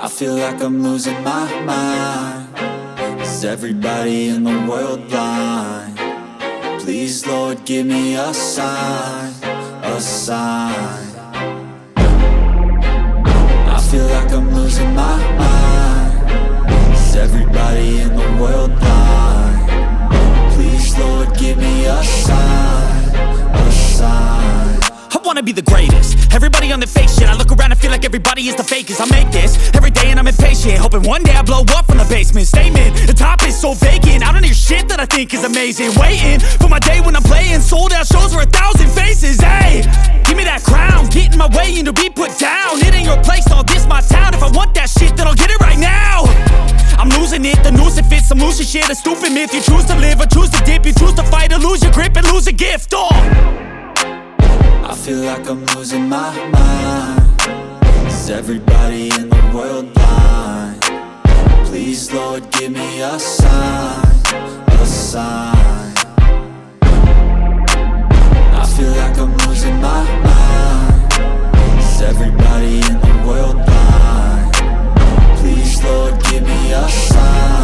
I feel like I'm losing my mind. Is everybody in the world blind? Please, Lord, give me a sign, a sign. I feel like I'm losing my mind. Is everybody in the world blind? Please, Lord, give me a sign, a sign. I wanna be the greatest. Everybody on the fake shit. I look around and feel like everybody is the fakest. I make this every day and I'm impatient, hoping one day I blow up from the basement. Statement, the top is so vacant. I don't hear shit that I think is amazing. Waiting for my day when I'm playing sold out shows for 1,000 faces. Hey, give me that crown, get in my way and to be put down. It ain't your place, all this my town. If I want that shit, then I'll get it right now. I'm losing it, the noose it fits. I'm losing shit, a stupid myth. You choose to live or choose to dip. You choose to fight or lose your grip and lose a gift. I feel like I'm losing my mind. Is everybody in the world blind? Please, Lord, give me a sign, a sign. I feel like I'm losing my mind. Is everybody in